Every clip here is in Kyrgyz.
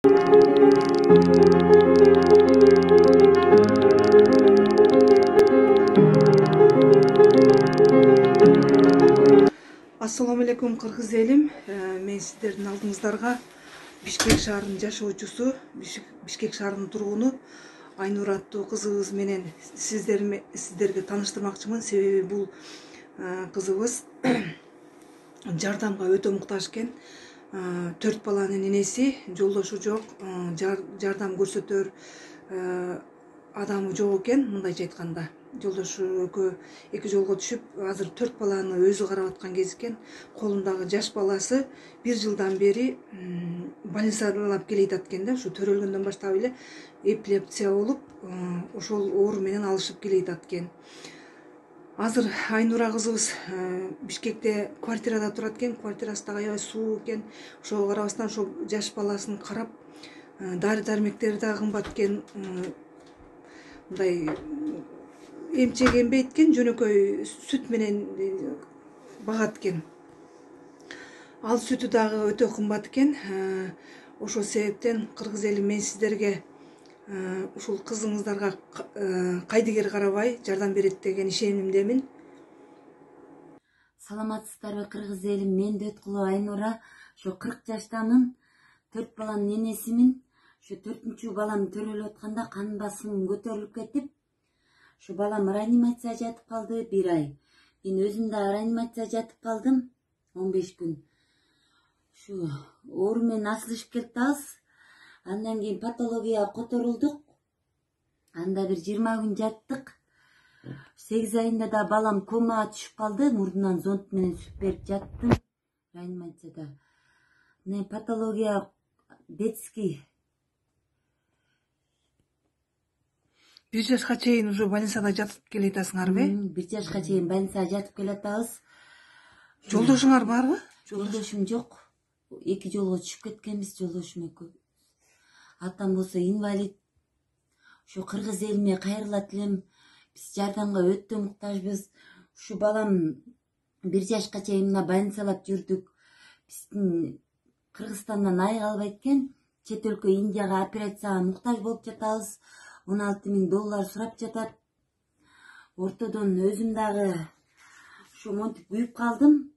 Assalamu алейкум кыргыз элим. Мен сиздердин алдыңыздарга Бишкек шаарынын жашоочусу, Бишкек шаарынын тургуну Айнура аттуу кызыбыз менен сиздерге тааныштырмакчымын. Себеби бул кызыбыз жардамга өтө муктаж экен. 4 баланын энеси, жолдошу жок, жардам көрсөтөр адамы жок экен. Мындайча айтканда, жолдошу экөө эки жолго түшүп, азыр 4 баланы өзү карап аткан кез экен. Колундагы жаш баласы 1 жылдан бери больницалап келе жатат экен да. Ушу төрөлгөндөн баштап эле эпилепсия болуп, ошол оору менен алышып келе жатат экен. Азыр Айнура кызыбыз Бишкекте квартирада турат экен. Квартирасы да аябай суу экен. Ошого карабастан ошо жаш баласын карап, дары-дармектери да кымбат экен. Мындай эмчек эмбейт экен, жөнөкөй сүт менен багат экен. Ал сүтү дагы өтө кымбат экен. Ошол себептен кыргыз эли, мен сиздерге ушул кызыңыздарга кайдыгер карабай жардам берет деген ишенимдемин. Саламатсыздарбы кыргыз элим? Мен Дөткулова Айнура. Ошо 40 жаштамын. 4 баланын энесимин. Ошо 4-чү балам төрөлүп атканда кан басымым көтөрүлүп кетип, ошо балам реанимация жатып калды 1 ай. Мен өзүм да реанимация жатып калдым 15 күн. Ошо оору менен асылышып кетебиз. Андан кийин патологияга которулдук. Анда бир 20 күн жаттык. 8 айында да балам комага түшүп калды. Мурдунан зонд менен сүт берип жаттым реанимацияда. Патология детский. 1 жашка чейин уже больницада жатып келе жатасыңарбы? 1 жашка чейин больницада жатып келе жатабыз. Жолдошуңар барбы? Жолдошум жок. 2 жолго түшүп кеткенбиз жолдошум экөө. Атам болсо инвалид. Ошо кыргыз элиме кайрылат элем. Биз жардамга өтө муктажбыз. Ушу балам 1 жашка чейин мына больницалап жүрдүк. Биздин Кыргызстандан айыга албайт экен. Чет өлкө Индияга операцияга муктаж болуп жатабыз. $16.000 сурап жатат. Ортодон өзүм дагы ушу монтип күйүп калдым.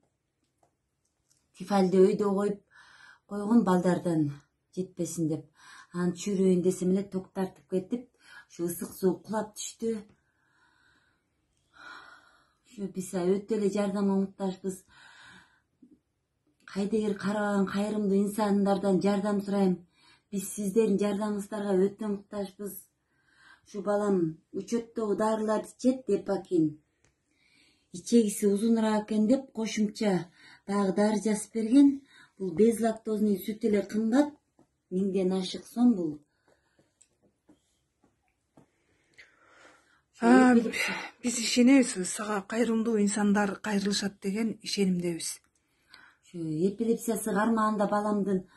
Тифалди өйдө койгон балдардан жетпесин деп. Аны чүрөйүн десем эле ток тартып кетип, ушу ысык суу кулап түштү. Ушу биз өтө эле жардамга муктажбыз. Кайдыгер карабаган кайрымдуу инсандардан жардам сурайм. Биз сиздердин жардамыңыздарга өтө муктажбыз. Ушу балам учеттогу дарыларды ичет, Депакин. Ичегиси узунураак экен деп кошумча дагы дары жазып берген. Бул безлактозный сүт эле кымбат. 1000ден ашык сом бул. Биз ишенебиз, сага кайрымдуу инсандар кайрылышат деген ишенимдебиз. Ушу эпилепсиясы кармаганда баламдын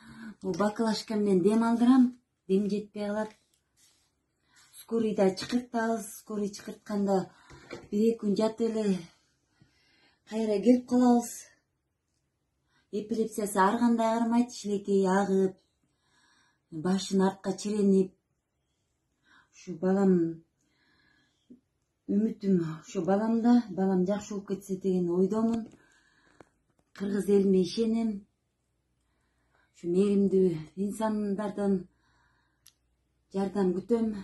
баклажка менен дем алдырам, дем жетпей калат. Скорыйда чакыртабыз, скорый чакыртканда 1-2 күн жатып эле кайра келип калабыз. Эпилепсиясы ар кандай кармайт, шилекейи агып, башын артка чиренип. Ушу балам үмүтүм ошо баламда, балам жакшы болуп кетсе деген ойдомун. Кыргыз элиме ишенем. Ушу мээримдүү инсандардан жардам күтөм.